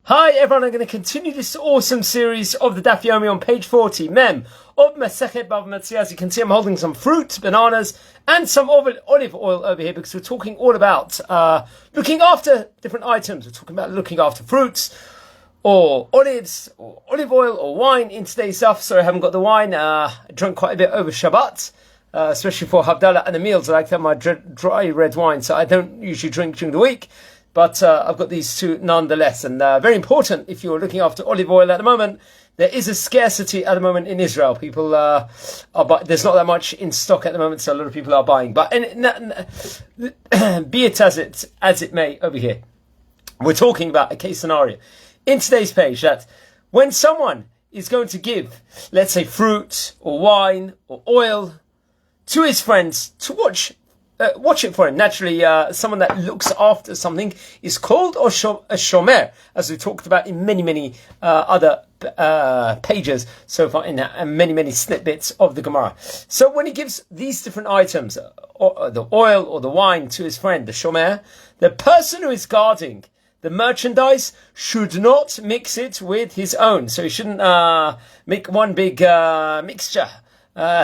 Hi everyone, I'm going to continue this awesome series of the Daf Yomi on page 40, Mem, of Masechet Bava Metzia. As you can see, I'm holding some fruit, bananas, and some olive oil over here because we're talking all about looking after different items. We're talking about looking after fruits, or olives, or olive oil, or wine in today's stuff. Sorry, I haven't got the wine. I drank quite a bit over Shabbat, especially for Havdalah and the meals. I like to have my dry red wine, so I don't usually drink during the week. But I've got these two nonetheless, and very important if you're looking after olive oil at the moment. There is a scarcity at the moment in Israel. People there's not that much in stock at the moment, so a lot of people are buying. But be it as it may over here, we're talking about a case scenario in today's page that when someone is going to give, let's say, fruit or wine or oil to his friends to watch it for him. Naturally, someone that looks after something is called a shomer, as we talked about in many other pages so far, in many snippets of the Gemara. So when he gives these different items, the oil or the wine, to his friend, the shomer, the person who is guarding the merchandise should not mix it with his own. So he shouldn't make one big mixture.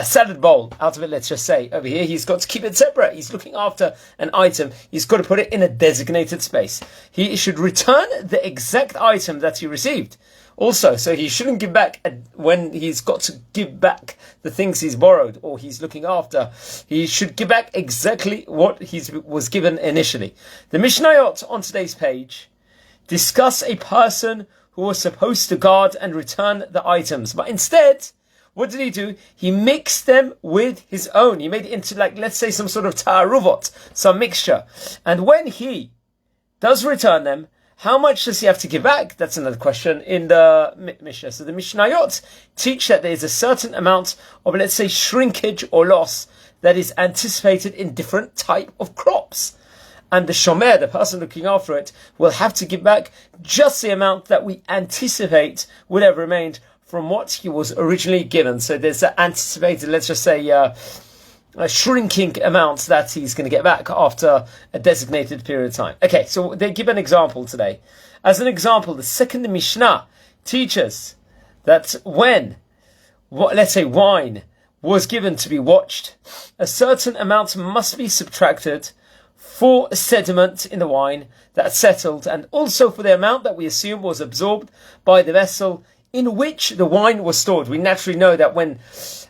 Salad bowl out of it, let's just say. Over here, he's got to keep it separate. He's looking after an item. He's got to put it in a designated space. He should return the exact item that he received. Also, so he shouldn't give back when he's got to give back the things he's borrowed or he's looking after. He should give back exactly what he was given initially. The Mishnayot on today's page discuss a person who was supposed to guard and return the items, but instead, what did he do? He mixed them with his own. He made it into, like, let's say, some sort of ta'aruvot, some mixture. And when he does return them, how much does he have to give back? That's another question in the Mishnah. So the Mishnayot teach that there is a certain amount of, let's say, shrinkage or loss that is anticipated in different type of crops. And the shomer, the person looking after it, will have to give back just the amount that we anticipate would have remained from what he was originally given. So there's an anticipated, let's just say, a shrinking amount that he's going to get back after a designated period of time. Okay, so they give an example today. As an example, the second Mishnah teaches that when, let's say, wine was given to be watched, a certain amount must be subtracted for sediment in the wine that settled, and also for the amount that we assume was absorbed by the vessel in which the wine was stored. We naturally know that when,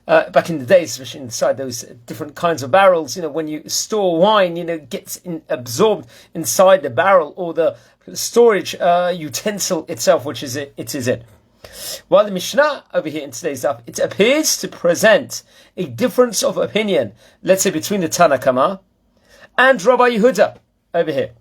back in the days, especially inside those different kinds of barrels, when you store wine, it gets absorbed inside the barrel or the storage utensil itself, which is it is in. While the Mishnah over here in today's stuff, it appears to present a difference of opinion, let's say between the Tana Kama and Rabbi Yehuda over here,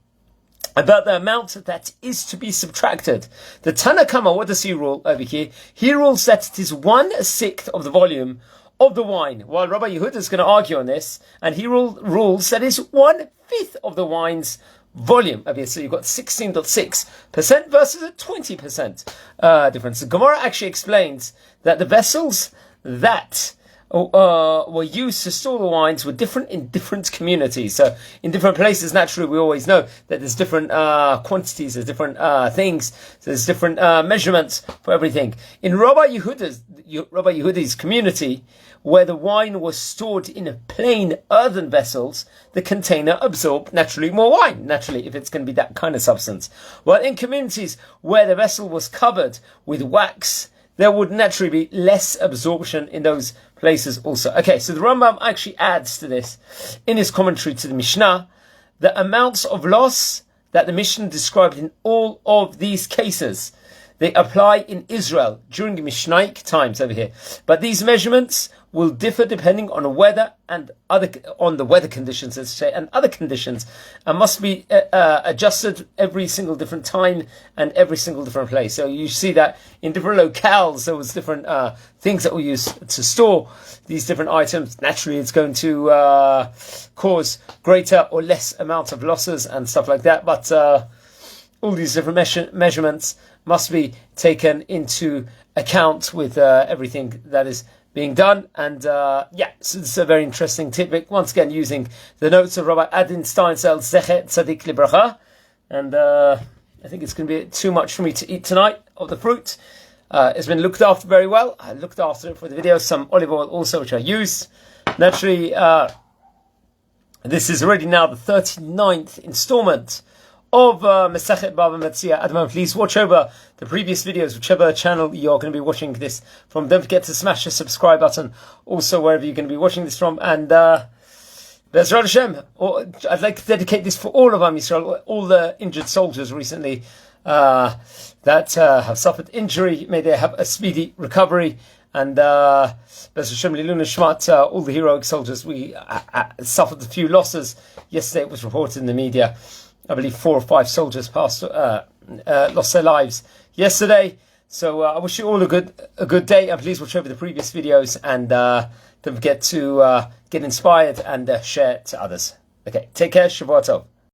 about the amount that is to be subtracted. The Tana Kama, what does he rule over here? He rules that it is 1/6 of the volume of the wine, while Rabbi Yehuda is going to argue on this, and he rules that is 1/5 of the wine's volume. Obviously, you've got 16.6% versus a 20% difference. The Gemara actually explains that the vessels that were used to store the wines were different in different communities. So in different places, naturally, we always know that there's different quantities, there's different things, there's different measurements for everything. In Rabbi Yehuda's community, where the wine was stored in plain earthen vessels, the container absorbed naturally more wine, naturally, if it's going to be that kind of substance. While in communities where the vessel was covered with wax, there would naturally be less absorption in those places also. Okay, so the Rambam actually adds to this in his commentary to the Mishnah the amounts of loss that the Mishnah described in all of these cases. They apply in Israel during the Mishnaic times over here. But these measurements will differ depending on the weather and on the weather conditions, let's say, and other conditions, and must be adjusted every single different time and every single different place. So you see that in different locales, there was different things that were used to store these different items. Naturally, it's going to cause greater or less amount of losses and stuff like that. But all these different measurements must be taken into account with everything that is being done. And so it's a very interesting tidbit, once again using the notes of Rabbi Adin Steinzel Zechet Tzadik Libracha. And I think it's going to be too much for me to eat tonight of the fruit. It's been looked after very well. I looked after it for the video. Some olive oil also, which I used. Naturally, this is already now the 39th installment of Masechet Bava Metzia. At the moment, please watch over the previous videos, whichever channel you're going to be watching this from. Don't forget to smash the subscribe button, also wherever you're going to be watching this from. And Bezrat Hashem, I'd like to dedicate this for all of Am Yisrael, all the injured soldiers recently that have suffered injury. May they have a speedy recovery. And Bezrat Hashem, Lilun Shmat, all the heroic soldiers. We suffered a few losses. Yesterday it was reported in the media. I believe 4 or 5 soldiers lost their lives yesterday. So I wish you all a good day, and please watch over the previous videos, and don't forget to get inspired and share to others. Okay, take care, Shavua Tov.